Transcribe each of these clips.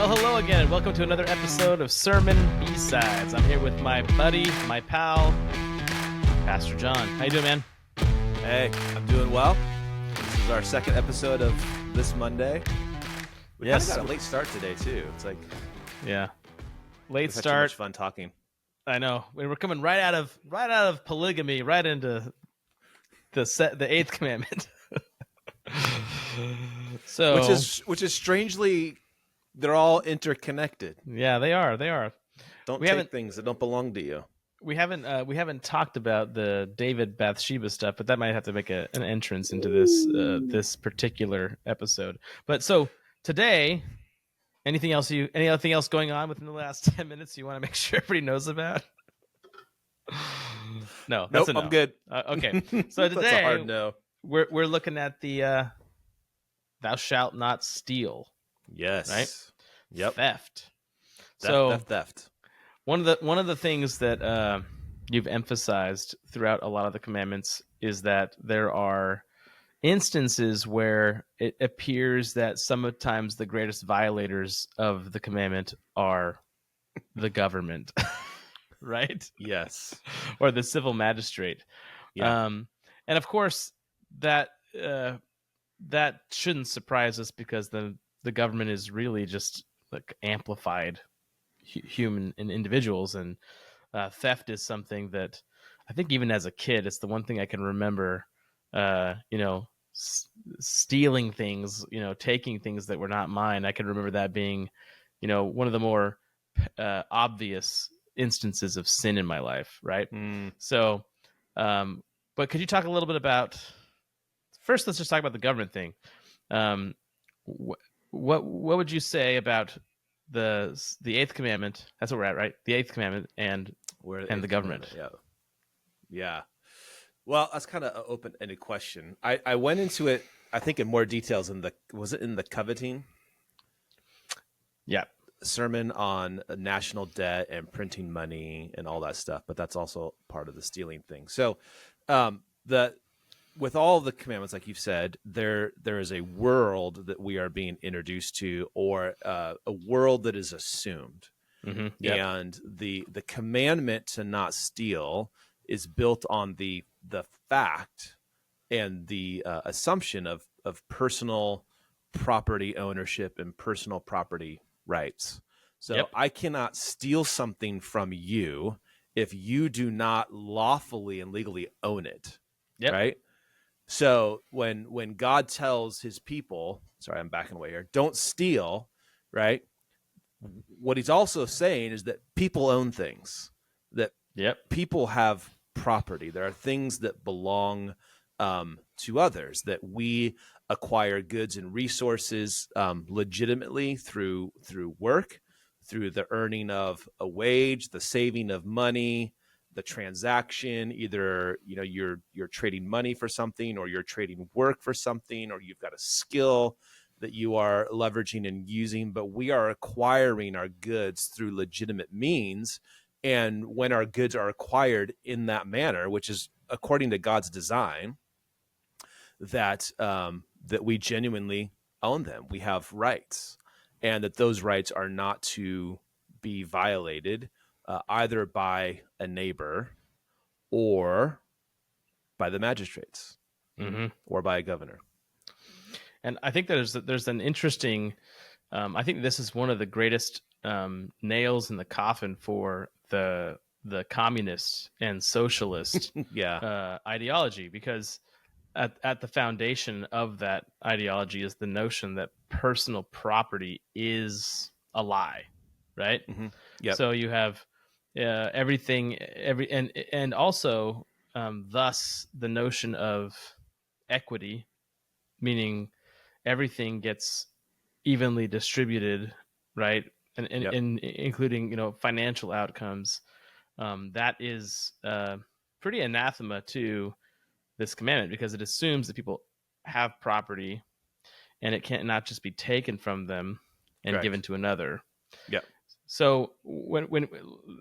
Well, hello again, and welcome to another episode of Sermon B-Sides. I'm here with my buddy, my pal, Pastor Jon. How you doing, man? Hey, I'm doing well. This is our second episode of this Monday. We kind of got a late start today, too. It's like, yeah, late we've had start. Too much fun talking. I know. We're coming right out of polygamy, right into the eighth commandment. So, which is strangely, they're all interconnected. Yeah, they are. Don't take things that don't belong to you. We haven't talked about the David Bathsheba stuff, but that might have to make an entrance into this particular episode. But so today, anything else going on within the last 10 minutes you want to make sure everybody knows about? No, that's nope, a no. I'm good. Okay, so today that's a hard no. We're looking at the "Thou shalt not steal." Yes. Right. Yep. Theft. One of the things that you've emphasized throughout a lot of the commandments is that there are instances where it appears that sometimes the greatest violators of the commandment are the government, right? Yes. Or the civil magistrate. Yeah. And of course that shouldn't surprise us because the government is really just like amplified human and individuals, and theft is something that I think even as a kid, it's the one thing I can remember. Stealing things, taking things that were not mine. I can remember that being, one of the more obvious instances of sin in my life. Right. So, but could you talk a little bit about? First, let's just talk about the government thing. What would you say about the eighth commandment? That's what we're at, right? The eighth commandment and the government. Yeah. Well, that's kind of an open-ended question. I went into it, I think, in more details was it in the coveting? Yeah. Sermon on national debt and printing money and all that stuff, but that's also part of the stealing thing. So, with all the commandments, like you've said, there is a world that we are being introduced to, or a world that is assumed. Mm-hmm. Yep. And the commandment to not steal is built on the fact and the assumption of personal property ownership and personal property rights. So yep. I cannot steal something from you if you do not lawfully and legally own it. Yep. Right. So when God tells his people, sorry, I'm backing away here, don't steal, right? What he's also saying is that people own things, that people have property. There are things that belong to others, that we acquire goods and resources legitimately through work, through the earning of a wage, the saving of money, the transaction. Either you're trading money for something, or you're trading work for something, or you've got a skill that you are leveraging and using, but we are acquiring our goods through legitimate means. And when our goods are acquired in that manner, which is according to God's design, that we genuinely own them, we have rights, and that those rights are not to be violated either by a neighbor or by the magistrates, mm-hmm. or by a governor. And I think there's an interesting, I think this is one of the greatest nails in the coffin for the communist and socialist ideology, because at the foundation of that ideology is the notion that personal property is a lie, right? Mm-hmm. Yep. So you have everything, and also thus the notion of equity, meaning everything gets evenly distributed, right? And including financial outcomes. That is pretty anathema to this commandment, because it assumes that people have property and it can't not just be taken from them and Correct. given to another. Yeah. So when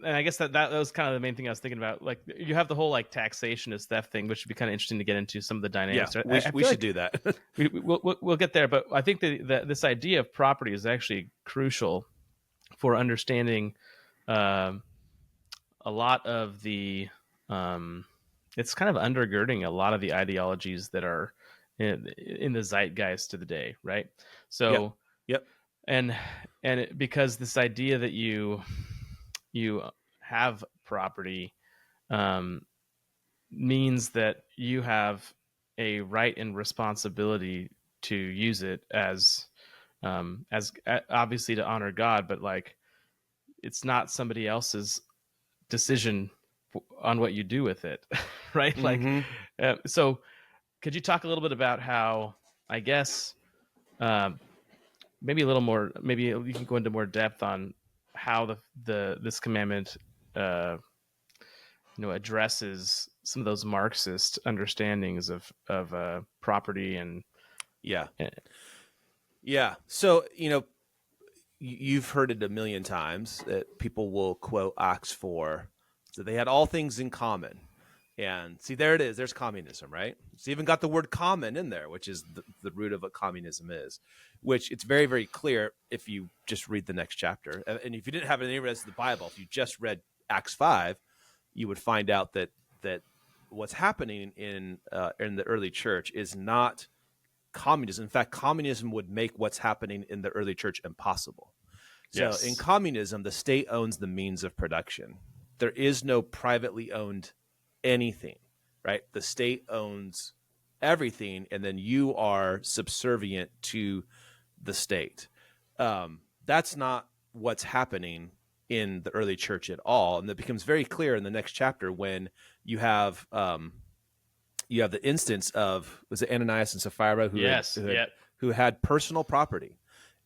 and I guess that was kind of the main thing I was thinking about. Like you have the whole like taxation is theft thing, which would be kind of interesting to get into some of the Yeah, dynamics. we I we feel should like do that. we'll get there, but I think that this idea of property is actually crucial for understanding um, a lot of the. It's kind of undergirding a lot of the ideologies that are in the zeitgeist of the day, right? Yep. So Yep. and because this idea that you have property um, means that you have a right and responsibility to use it as obviously to honor God, but like it's not somebody else's decision on what you do with it, right? Like, Mm-hmm. so could you talk a little bit about how, I guess, um, maybe a little more, maybe you can go into more depth on how this commandment, uh, addresses some of those Marxist understandings of property and Yeah. uh, Yeah. So, you've heard it a million times that people will quote Acts 4. So they had all things in common. And see, there it is. There's communism, right? It's even got the word common in there, which is the root of what communism is, which it's very, very clear if you just read the next chapter. And if you didn't have any rest of the Bible, if you just read Acts 5, you would find out that what's happening in the early church is not communism. In fact, communism would make what's happening in the early church impossible. So in yes, communism, the state owns the means of production. There is no privately owned anything, right? The state owns everything, and then you are subservient to the state. That's not what's happening in the early church at all, and that becomes very clear in the next chapter when you have the instance of, was it Ananias and Sapphira yes, yep, who had personal property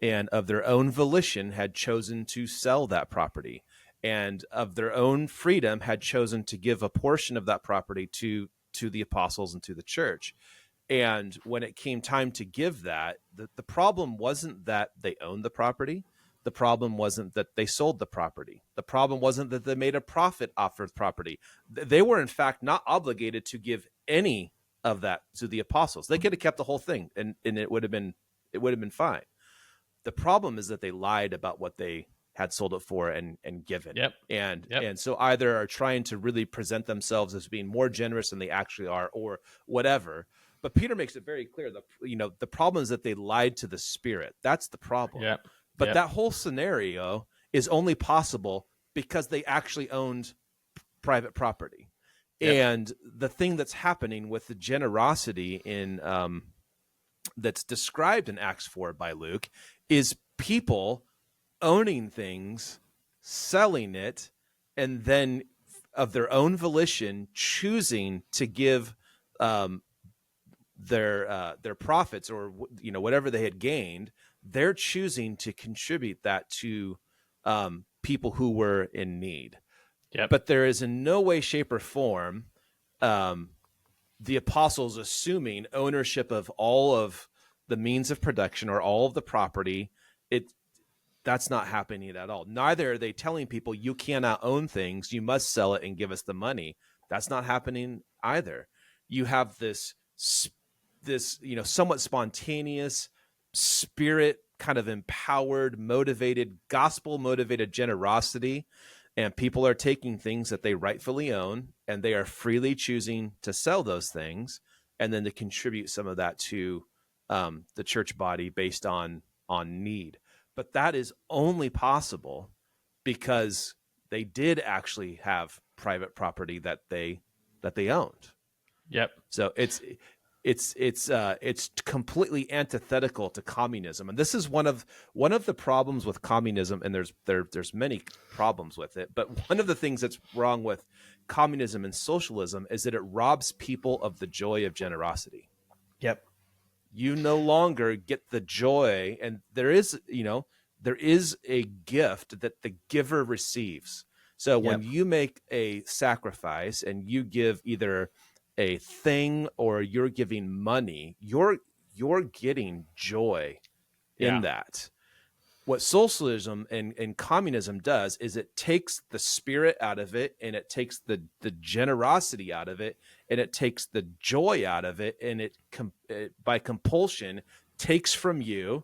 and of their own volition had chosen to sell that property, and of their own freedom had chosen to give a portion of that property to the apostles and to the church. And when it came time to give that, the problem wasn't that they owned the property. The problem wasn't that they sold the property. The problem wasn't that they made a profit off of the property. They were, in fact, not obligated to give any of that to the apostles. They could have kept the whole thing, and it would have been fine. The problem is that they lied about what they had sold it for and given. yep, And so either are trying to really present themselves as being more generous than they actually are, or whatever. But Peter makes it very clear that the problem is that they lied to the Spirit. That's the problem. yep, But yep, that whole scenario is only possible because they actually owned private property. yep, And the thing that's happening with the generosity in that's described in Acts 4 by Luke is people owning things, selling it, and then of their own volition choosing to give their profits, or whatever they had gained. They're choosing to contribute that to people who were in need. yep, But there is in no way, shape, or form the apostles assuming ownership of all of the means of production or all of the property. That's not happening at all. Neither are they telling people you cannot own things, you must sell it and give us the money. That's not happening either. You have this somewhat spontaneous, spirit kind of empowered, motivated, gospel motivated generosity, and people are taking things that they rightfully own and they are freely choosing to sell those things and then to contribute some of that to the church body based on need. But that is only possible because they did actually have private property that they owned. yep, So it's completely antithetical to communism, and this is one of the problems with communism. And there's many problems with it, but one of the things that's wrong with communism and socialism is that it robs people of the joy of generosity. yep, You no longer get the joy, and there is a gift that the giver receives. So when yep, you make a sacrifice and you give either a thing or you're giving money, you're getting joy in yeah, that. what socialism and communism does is it takes the spirit out of it, and it takes the generosity out of it, and it takes the joy out of it, and it by compulsion takes from you,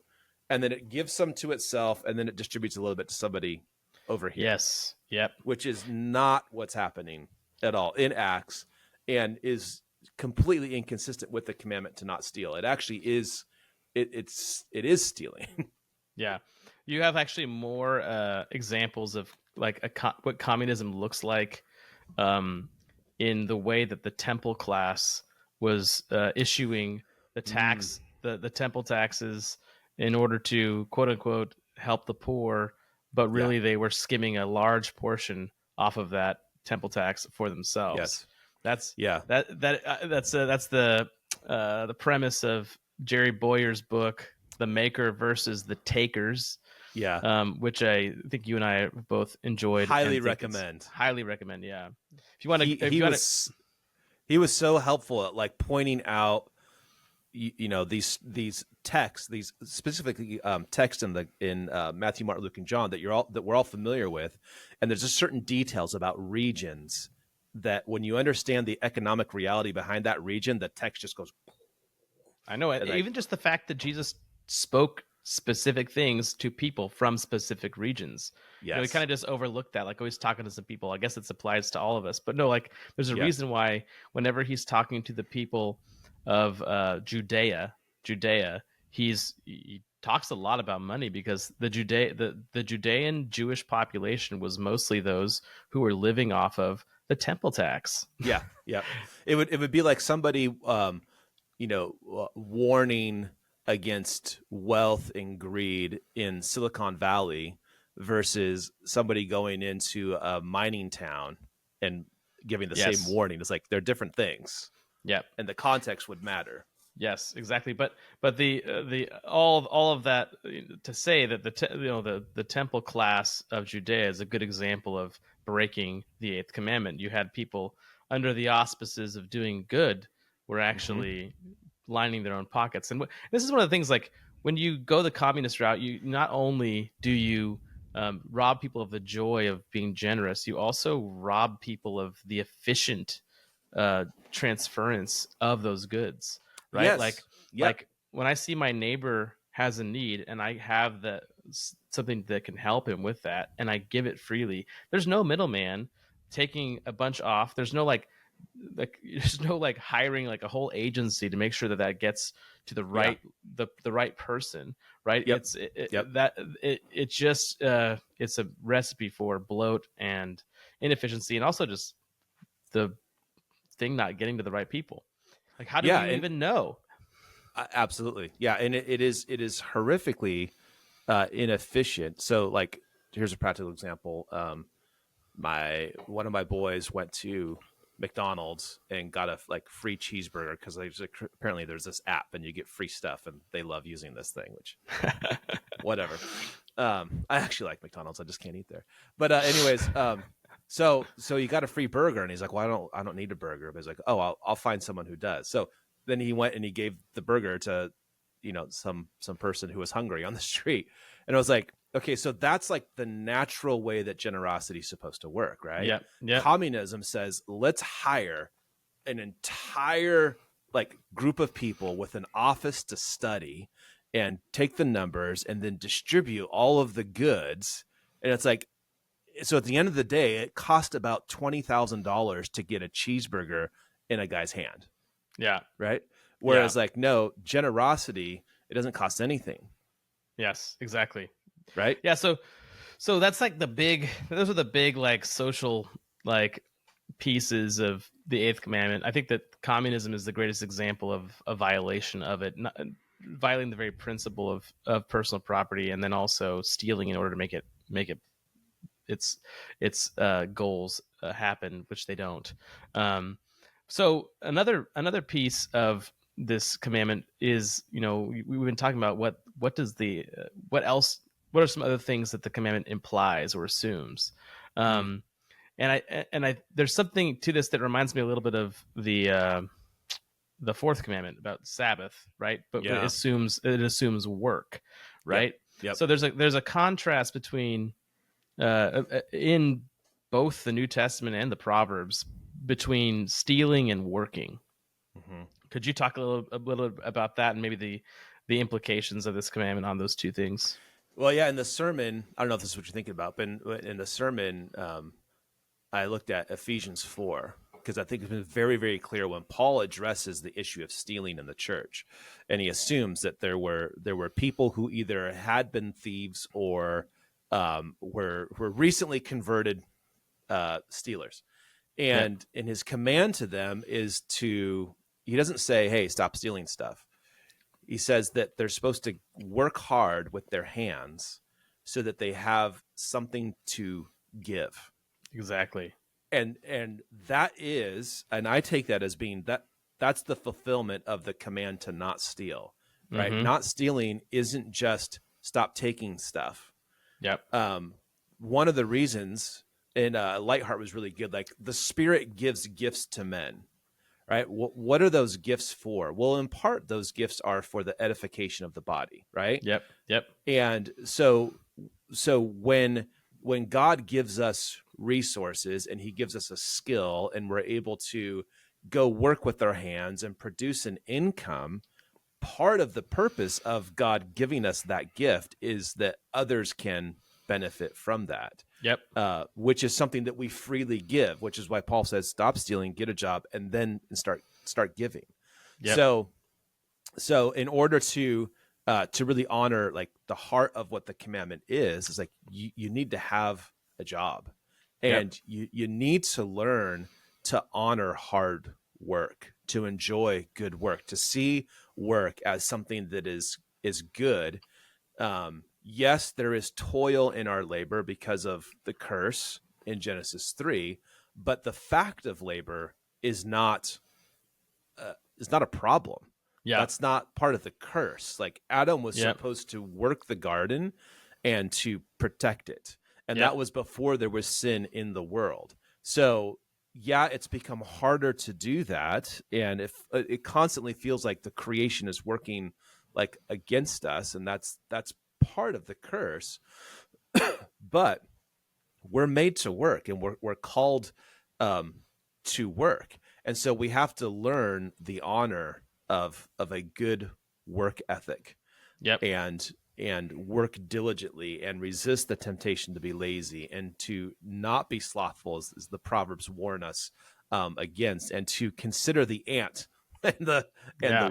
and then it gives some to itself, and then it distributes a little bit to somebody over here. Yes. Yep. Which is not what's happening at all in Acts, and is completely inconsistent with the commandment to not steal. It actually is. It is stealing. Yeah. You have actually more examples of like what communism looks like in the way that the temple class was issuing the tax, the temple taxes in order to quote unquote help the poor, but really they were skimming a large portion off of that temple tax for themselves. Yes. That's Yeah. That's the premise of Jerry Bowyer's book, The Maker versus the Takers. Yeah. Which I think you and I have both enjoyed. Highly recommend. Highly recommend. Yeah. If you want to, he was so helpful at like pointing out, these texts, these specifically texts in Matthew, Mark, Luke, and John that we're all familiar with, and there's just certain details about regions that when you understand the economic reality behind that region, the text just goes. I know it. Even just the fact that Jesus spoke specific things to people from specific regions. Yes. We kind of just overlooked that. Like, always talking to some people, I guess it applies to all of us, but no, like there's a reason why whenever he's talking to the people of Judea, he talks a lot about money, because the Judean Jewish population was mostly those who were living off of the temple tax. Yeah. It would be like somebody warning against wealth and greed in Silicon Valley versus somebody going into a mining town and giving the same warning. It's like they're different things. Yeah, and the context would matter. Yes, exactly. But the all of that to say that the temple class of Judea is a good example of breaking the eighth commandment. You had people under the auspices of doing good were actually lining their own pockets. And this is one of the things, like when you go the communist route, you not only do you rob people of the joy of being generous, you also rob people of the efficient transference of those goods, right? Yes. Like when I see my neighbor has a need and I have something that can help him with that, and I give it freely, there's no middleman taking a bunch off. There's no there's no hiring like a whole agency to make sure that gets to the right the right person, right? Yep. It's just it's a recipe for bloat and inefficiency, and also just the thing not getting to the right people. Like, how do we even know? Absolutely. Yeah. And it is horrifically inefficient. So like, here's a practical example. One of my boys went to McDonald's and got a free cheeseburger because apparently there's this app and you get free stuff, and they love using this thing, which whatever. I actually like McDonald's. I just can't eat there. But anyways, so you got a free burger, and he's like, well, I don't need a burger. But he's like, oh, I'll find someone who does. So then he went and he gave the burger to, some person who was hungry on the street. And I was like, okay, so that's like the natural way that generosity is supposed to work, right? Yeah. Communism says, let's hire an entire group of people with an office to study and take the numbers and then distribute all of the goods. And it's like, so at the end of the day, it cost about $20,000 to get a cheeseburger in a guy's hand. Yeah. Right. Whereas no, generosity, it doesn't cost anything. Yes, exactly. Right. Yeah. So that's those are the big social pieces of the eighth commandment. I think that communism is the greatest example of a violation of it, violating the very principle of personal property, and then also stealing in order to make it its goals happen, which they don't. So another piece of this commandment is, we've been talking about what are some other things that the commandment implies or assumes. And I there's something to this that reminds me a little bit of the fourth commandment about Sabbath, right? But it assumes work, right? Yep. So there's a contrast between in both the New Testament and the Proverbs between stealing and working. Mm-hmm. Could you talk a little about that and maybe the implications of this commandment on those two things? Well, yeah, in the sermon, I don't know if this is what you're thinking about, but in the sermon, I looked at Ephesians 4 because I think it's been very, very clear when Paul addresses the issue of stealing in the church, and he assumes that there were people who either had been thieves or were recently converted stealers, and in his command to them is to, he doesn't say, "Hey, stop stealing stuff." He says that they're supposed to work hard with their hands so that they have something to give. Exactly. And that is, and I take that as being that's the fulfillment of the command to not steal, right? Mm-hmm. Not stealing isn't just stop taking stuff. Yep. One of the reasons, and Lightheart was really good, like the Spirit gives gifts to men, right? What are those gifts for? Well, in part, those gifts are for the edification of the body, right? Yep. And so when God gives us resources and he gives us a skill and we're able to go work with our hands and produce an income, part of the purpose of God giving us that gift is that others can benefit from that. Yep. Which is something that we freely give, which is why Paul says, stop stealing, get a job, and then start giving. Yep. So in order to really honor like the heart of what the commandment is like you need to have a job, and you need to learn to honor hard work, to enjoy good work, to see work as something that is good. Yes, there is toil in our labor because of the curse in Genesis 3, but the fact of labor is not a problem. Yeah. That's not part of the curse. Like Adam was supposed to work the garden and to protect it. And that was before there was sin in the world. So yeah, it's become harder to do that. And if it constantly feels like the creation is working like against us, and that's part of the curse, but we're made to work, and we're called to work. And so we have to learn the honor of a good work ethic, and work diligently and resist the temptation to be lazy and to not be slothful, as the Proverbs warn us against, and to consider the ant and the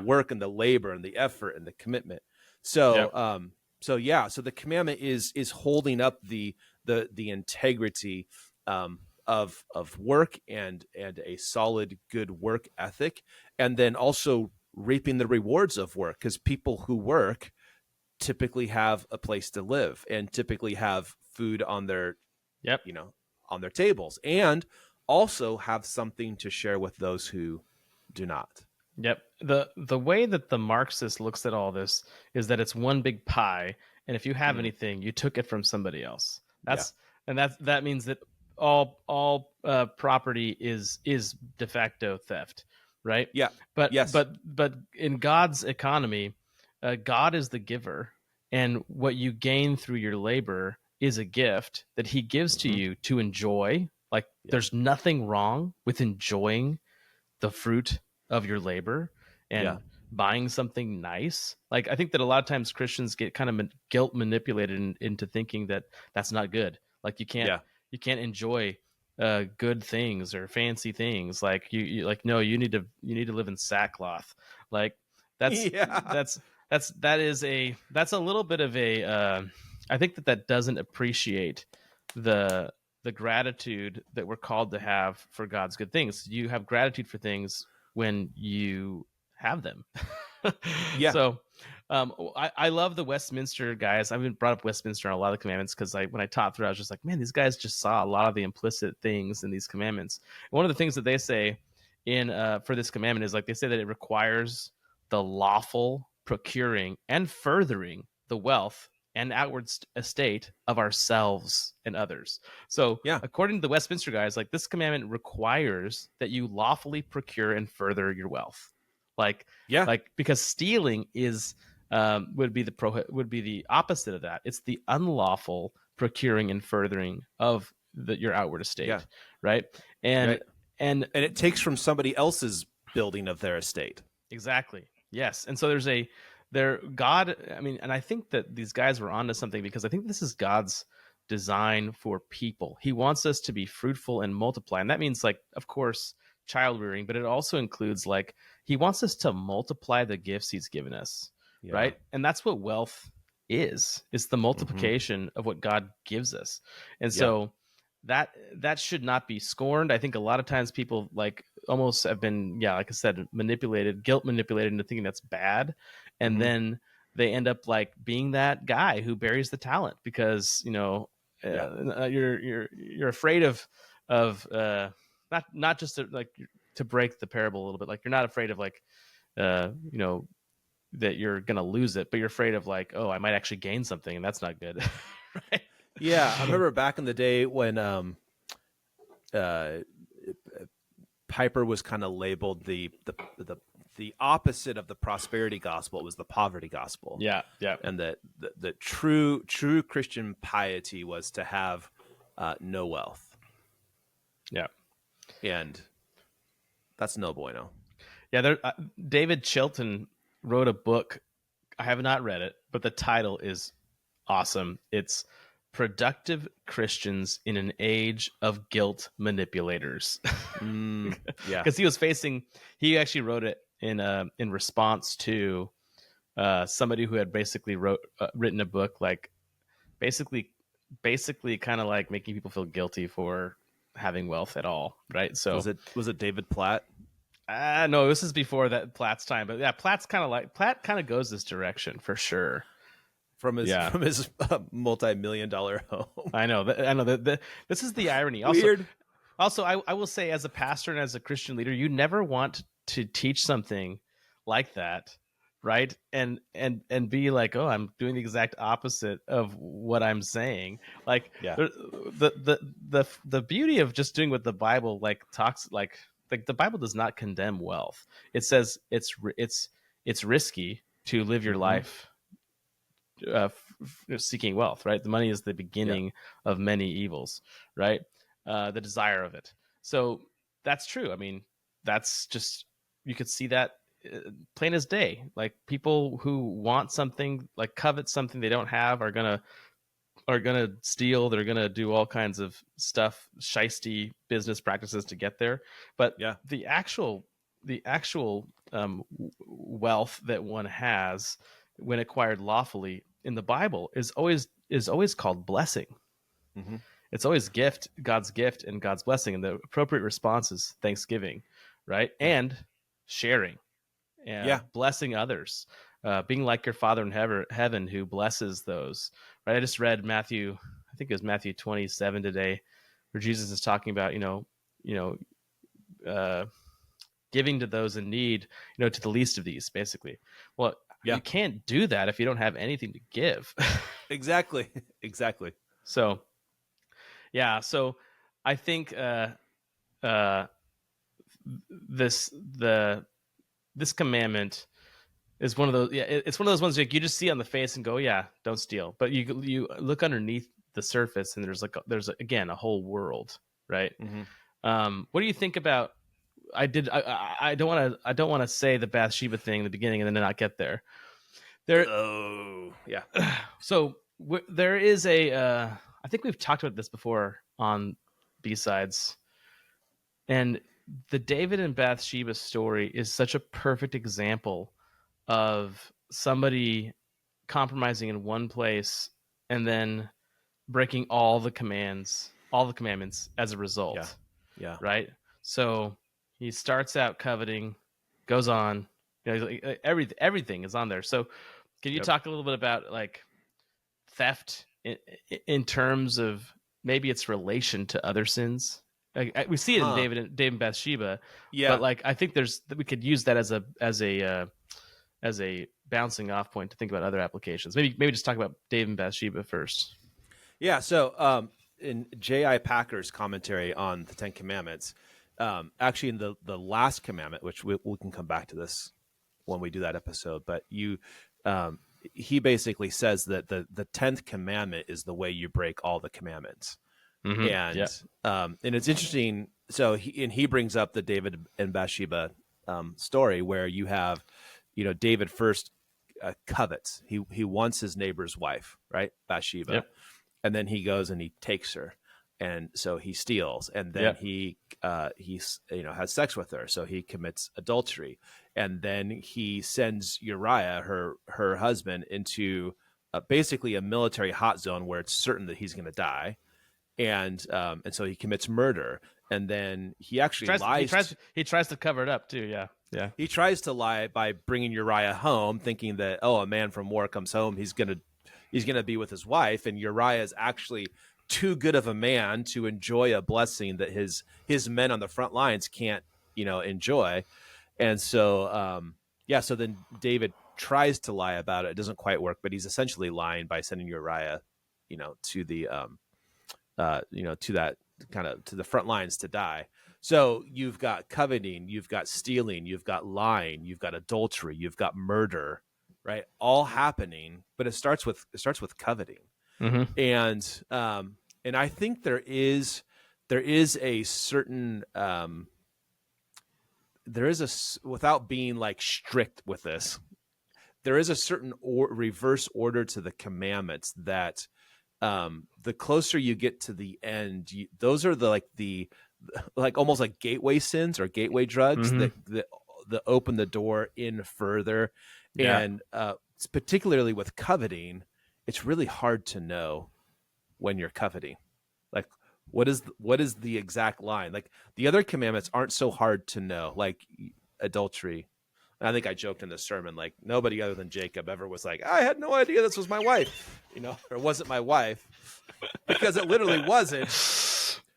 work and the labor and the effort and the commitment. So so the commandment is holding up the integrity of work and a solid good work ethic, and then also reaping the rewards of work, because people who work typically have a place to live and typically have food on their on their tables, and also have something to share with those who do not. Yep. The way that the Marxist looks at all this is that it's one big pie, and if you have anything, you took it from somebody else. That means that all property is de facto theft, right? Yeah. But in God's economy, God is the giver, and what you gain through your labor is a gift that He gives to you to enjoy. Like there's nothing wrong with enjoying the fruit of your labor and buying something nice. Like I think that a lot of times Christians get kind of guilt manipulated into thinking that that's not good. Like you can't enjoy good things or fancy things. Like you like, no, you need to live in sackcloth. Like that's a little bit of a I think that doesn't appreciate the gratitude that we're called to have for God's good things. You have gratitude for things when you have them. So I love the Westminster guys. I've been brought up Westminster on a lot of the commandments because when I taught through, I was just like, man, these guys just saw a lot of the implicit things in these commandments. And one of the things that they say in for this commandment is like they say that it requires the lawful procuring and furthering the wealth and outward estate of ourselves and others. So according to the Westminster guys, like this commandment requires that you lawfully procure and further your wealth. Like because stealing is would be the opposite of that. It's the unlawful procuring and furthering of your outward estate, Yeah. right? And Right. and And it takes from somebody else's building of their estate. exactly, yes. And so God. I mean, and I think that these guys were onto something, because I think this is God's design for people. He wants us to be fruitful and multiply, and that means, like, of course, child rearing, but it also includes, like, he wants us to multiply the gifts he's given us, Yeah. right? And that's what wealth is. It's the multiplication of what God gives us. And so that should not be scorned. I think a lot of times people, like, almost have been, like I said, guilt manipulated into thinking that's bad, and then they end up, like, being that guy who buries the talent because you're afraid of not just to break the parable a little bit. Like, you're not afraid of, like, that you're gonna lose it, but you're afraid of, like, oh, I might actually gain something, and that's not good. Right? Yeah, I remember back in the day when Piper was kind of labeled the opposite of the prosperity gospel. It was the poverty gospel. Yeah. And that the true Christian piety was to have no wealth. Yeah. And that's no bueno. Yeah, David Chilton wrote a book. I have not read it, but the title is awesome. It's Productive Christians in an Age of Guilt Manipulators. Yeah. Because he actually wrote it in response to somebody who had basically written a book, like, basically kind of like making people feel guilty for having wealth at all, right? So was it David Platt? No, this is before that Platt's time, but yeah, Platt kind of goes this direction for sure. From his multi-million-dollar home. I know. This is the irony. Weird. Also, I will say, as a pastor and as a Christian leader, you never want to teach something like that, right? And be like, oh, I'm doing the exact opposite of what I'm saying. Like, the beauty of just doing what the Bible, like, talks, like the Bible does not condemn wealth. It says it's risky to live your life seeking wealth, right? The money is the beginning of many evils, right? The desire of it. So that's true. I mean, that's just, you could see that plain as day. Like, people who want something, like, covet something they don't have, are gonna steal. They're gonna do all kinds of stuff, shisty business practices to get there. But the actual wealth that one has when acquired lawfully in the Bible is always called blessing. It's always God's gift and God's blessing, and the appropriate response is thanksgiving, right? And sharing, and blessing others, being like your Father in heaven who blesses those, right? I just read Matthew 27 today, where Jesus is talking about giving to those in need, to the least of these, basically. Well, you can't do that if you don't have anything to give. Exactly. So, so I think this commandment is one of those. It's one of those ones, like, you just see on the face and go, don't steal. But you look underneath the surface, and there's again a whole world, right? What do you think about? I don't want to say the Bathsheba thing in the beginning and then not get there. So there is I think we've talked about this before on B-Sides, and the David and Bathsheba story is such a perfect example of somebody compromising in one place and then breaking all the commandments as a result. Right? So he starts out coveting, goes on, everything is on there. So can you talk a little bit about, like, theft in terms of maybe its relation to other sins? We see it in David and Bathsheba, but, like, I think we could use that as a bouncing off point to think about other applications. Maybe just talk about David and Bathsheba first. Yeah. So in J.I. Packer's commentary on the Ten Commandments, actually in the last commandment, which we can come back to this when we do that episode, but um, he basically says that the 10th commandment is the way you break all the commandments. Mm-hmm. And Yeah. and it's interesting. So he brings up the David and Bathsheba story where you have, David first covets. He wants his neighbor's wife, right, Bathsheba, Yep. and then he goes and he takes her, and so he steals, and then Yep. he has sex with her, so he commits adultery, and then he sends Uriah, her husband, into basically a military hot zone where it's certain that he's going to die, and so he commits murder, and then he actually lies. He tries to cover it up too. Yeah. Yeah. He tries to lie by bringing Uriah home, thinking that, oh, a man from war comes home, he's gonna be with his wife, and Uriah is actually too good of a man to enjoy a blessing that his men on the front lines can't enjoy, and so so then David tries to lie about it. It doesn't quite work, but he's essentially lying by sending Uriah, to the to that kind of to the front lines to die. So you've got coveting, you've got stealing, you've got lying, you've got adultery, you've got murder, right? All happening, but it starts with coveting, Mm-hmm. and I think there is a certain without being like strict with this, there is a certain reverse order to the commandments that the closer you get to the end, those are the almost like gateway sins or gateway drugs Mm-hmm. that open the door in further. Yeah. And particularly with coveting, it's really hard to know when you're coveting. Like, what is the exact line? Like, the other commandments aren't so hard to know, like adultery. I think I joked in the sermon, like, nobody other than Jacob ever was like, I had no idea this was my wife, or wasn't my wife, because it literally wasn't.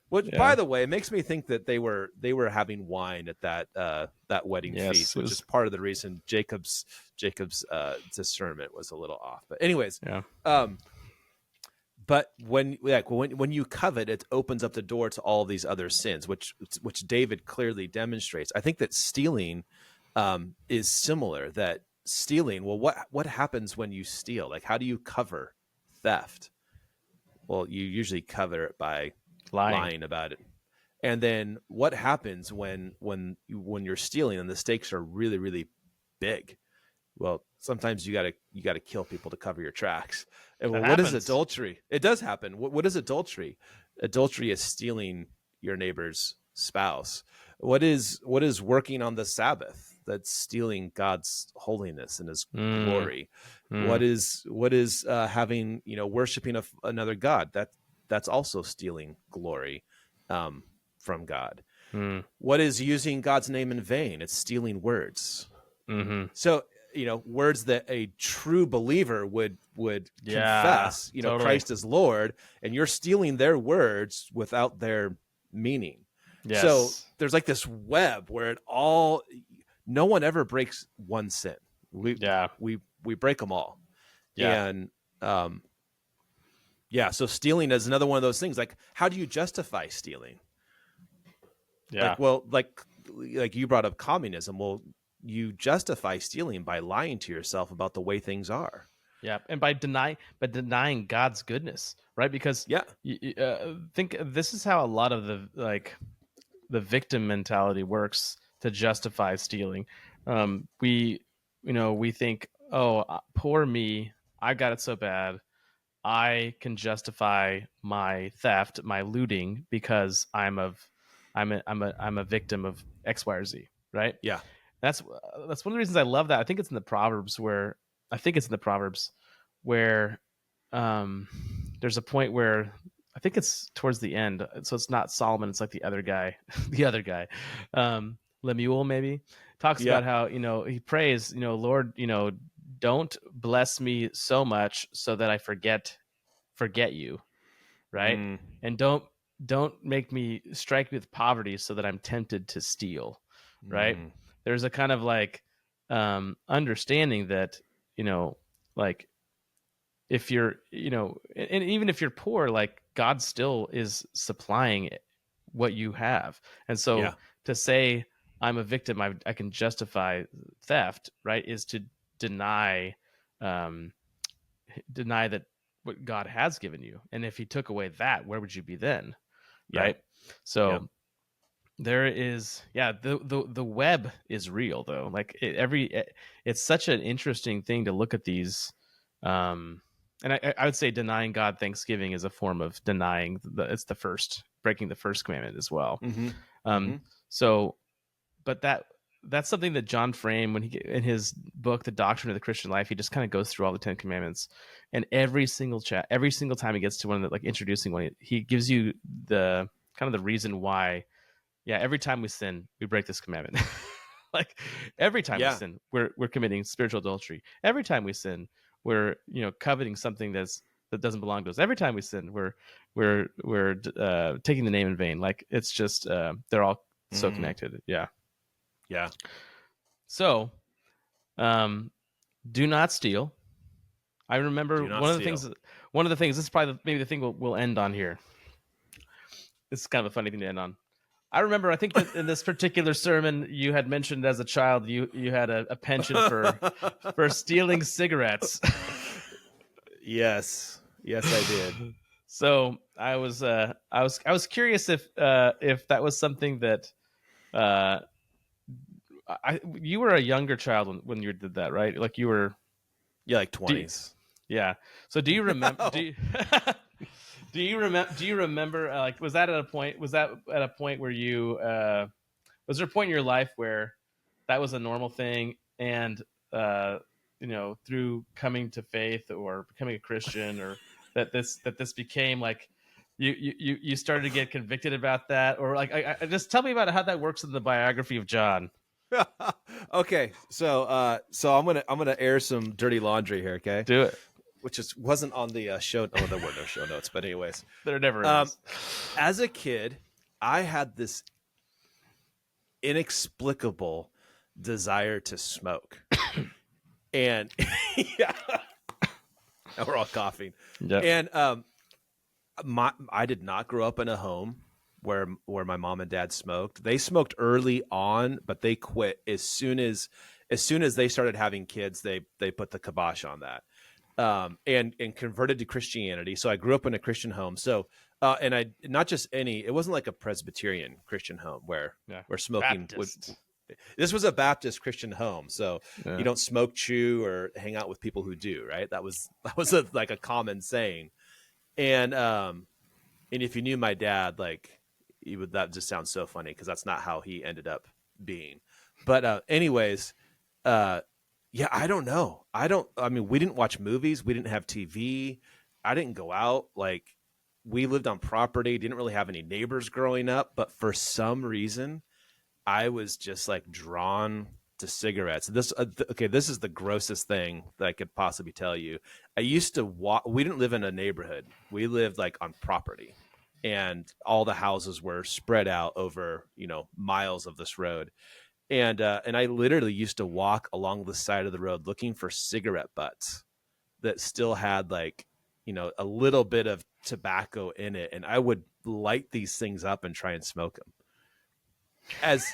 Which, by the way, it makes me think that they were having wine at that wedding feast, which is part of the reason Jacob's discernment was a little off. But anyways, but when you covet, it opens up the door to all these other sins, which David clearly demonstrates. I think that stealing is similar. That stealing, well, what happens when you steal? Like, how do you cover theft? Well, you usually cover it by lying about it. And then what happens when you're stealing and the stakes are really, really big? Well, sometimes you gotta kill people to cover your tracks. And what is adultery? It does happen. What is adultery? Adultery is stealing your neighbor's spouse. What is working on the Sabbath? That's stealing God's holiness and His glory. What is having worshiping another god? That's also stealing glory from God. What is using God's name in vain? It's stealing words. Mm-hmm. So words that a true believer would confess, totally. Christ is Lord, and you're stealing their words without their meaning. Yes. So there's like this web where no one ever breaks one sin. We break them all. Yeah. And so stealing is another one of those things. Like, how do you justify stealing? Yeah. Like you brought up communism. Well, you justify stealing by lying to yourself about the way things are. Yeah, and by denying God's goodness, right? Because think this is how a lot of the victim mentality works to justify stealing. We think, oh, poor me, I got it so bad, I can justify my theft, my looting, because I'm a victim of X, Y, or Z, right? Yeah. That's one of the reasons I love that. I think it's in the Proverbs where there's a point where I think it's towards the end. So it's not Solomon. It's like the other guy, Lemuel maybe talks about how, he prays, Lord, don't bless me so much so that I forget you. Right. And don't make me strike me with poverty so that I'm tempted to steal. Right. There's a kind of like understanding that, like if you're, and even if you're poor, like God still is supplying what you have. And so to say I'm a victim, I can justify theft, right, is to deny um, deny that what God has given you. And if he took away that, where would you be then? Yeah. Right. So Yeah. there is, the web is real though. Like it's such an interesting thing to look at these. And I would say denying God Thanksgiving is a form of denying it's the first, breaking the first commandment as well. Mm-hmm. Um, Mm-hmm. so, but that's something that John Frame, when he in his book The Doctrine of the Christian Life, he just kind of goes through all the 10 commandments, and every single time he gets to one of the, like, introducing one, he gives you the kind of the reason why. Yeah, every time we sin, we break this commandment. Like every time we Yeah. sin, we're committing spiritual adultery. Every time we sin, we're coveting something that doesn't belong to us. Every time we sin, we're taking the name in vain. Like it's just they're all so connected. Yeah. Yeah. So, do not steal. I remember Do not steal. One of the things. This is probably maybe the thing we'll end on here. This is kind of a funny thing to end on. I remember, I think that in this particular sermon, you had mentioned as a child you had a penchant for stealing cigarettes. Yes, I did. So I was curious if that was something that you were a younger child when you did that, right? Like you were, Yeah, like 20s. yeah. So do you remember? Do you remember? Like, was that at a point? Was that at a point where you? Was there a point in your life where that was a normal thing, and through coming to faith or becoming a Christian, or that this became like you started to get convicted about that, or like I just tell me about how that works in the biography of John. Okay, so I'm gonna air some dirty laundry here. Okay, Do it. Which wasn't on the show. Oh, there were no show notes, but anyways, There never is. As a kid, I had this inexplicable desire to smoke, and yeah, we're all coughing. Yep. And I did not grow up in a home where my mom and dad smoked. They smoked early on, but they quit as soon as they started having kids. They put the kibosh on that. And converted to Christianity. So I grew up in a Christian home. So, and I, not just it wasn't like a Presbyterian Christian home where smoking this was a Baptist Christian home. So you don't smoke, chew, or hang out with people who do, right? That was like a common saying. And if you knew my dad, like that just sounds so funny, because that's not how he ended up being. But anyways, yeah, I don't know. I mean, we didn't watch movies. We didn't have TV. I didn't go out. Like, we lived on property, didn't really have any neighbors growing up. But for some reason, I was just like drawn to cigarettes. This is the grossest thing that I could possibly tell you. I used to walk. We didn't live in a neighborhood. We lived like on property, and all the houses were spread out over, miles of this road. And I literally used to walk along the side of the road looking for cigarette butts that still had, like, a little bit of tobacco in it. And I would light these things up and try and smoke them as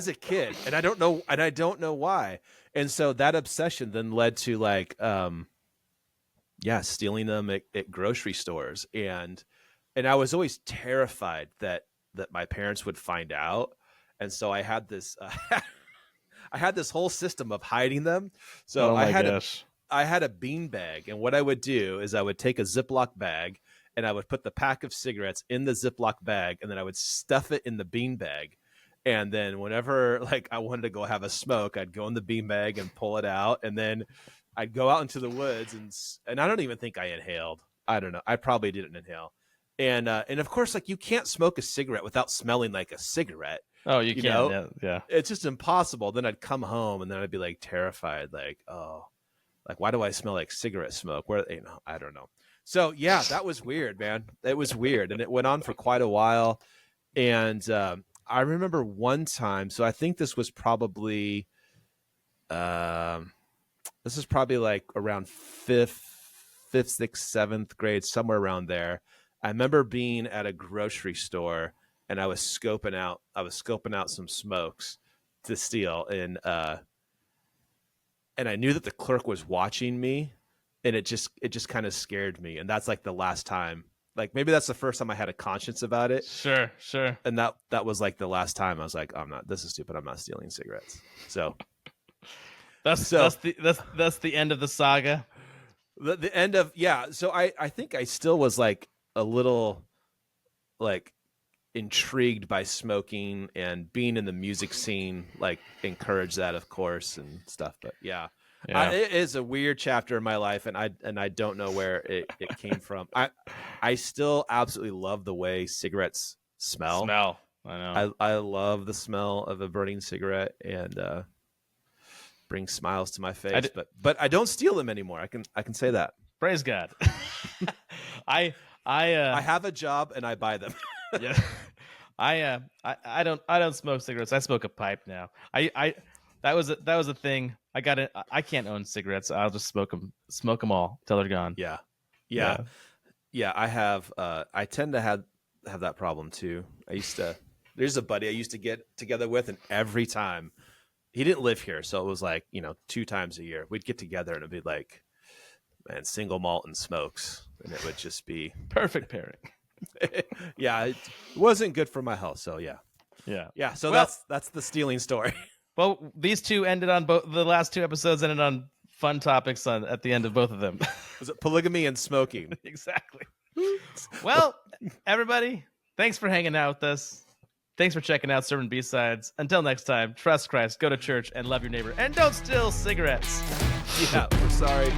a kid. And I don't know why. And so that obsession then led to, like, stealing them at grocery stores. And I was always terrified that my parents would find out. And so I had this, whole system of hiding them. So I had a bean bag, and what I would do is I would take a Ziploc bag and I would put the pack of cigarettes in the Ziploc bag, and then I would stuff it in the bean bag. And then whenever, like, I wanted to go have a smoke, I'd go in the bean bag and pull it out, and then I'd go out into the woods, and I don't even think I inhaled. I don't know. I probably didn't inhale. And of course, like, you can't smoke a cigarette without smelling like a cigarette. Oh, you can. Yeah. It's just impossible. Then I'd come home and then I'd be like terrified, like, oh, like, why do I smell like cigarette smoke? Where, I don't know. So yeah, that was weird, man. It was weird, and it went on for quite a while. And I remember one time. So I think this was probably, like around fifth, sixth, seventh grade, somewhere around there. I remember being at a grocery store, and I was scoping out some smokes to steal. And I knew that the clerk was watching me, and it just kind of scared me. And that's like the last time, like maybe that's the first time I had a conscience about it. Sure. And that was like the last time I was like, this is stupid. I'm not stealing cigarettes. So that's the end of the saga. The end of, yeah. So I think I still was like a little like intrigued by smoking, and being in the music scene like encouraged that, of course, and stuff. But yeah. It is a weird chapter in my life, and I don't know where it came from. I still absolutely love the way cigarettes smell. I know. I love the smell of a burning cigarette, and brings smiles to my face. But I don't steal them anymore. I can say that. Praise God. I have a job and I buy them. Yeah. I don't smoke cigarettes. I smoke a pipe now. That was a thing. I can't own cigarettes. I'll just smoke them all till they're gone. Yeah. I have I tend to have that problem too. There's a buddy I used to get together with, and every time, he didn't live here, so it was like, 2 times a year we'd get together, and it'd be like, man, single malt and smokes, and it would just be perfect pairing. Yeah, it wasn't good for my health. So yeah. So that's the stealing story. Well, these two ended on both. The last 2 episodes ended on fun topics at the end of both of them. Was it polygamy and smoking? Exactly. Well, everybody, thanks for hanging out with us. Thanks for checking out Sermon B-Sides. Until next time, trust Christ, go to church, and love your neighbor, and don't steal cigarettes. Yeah, we're sorry.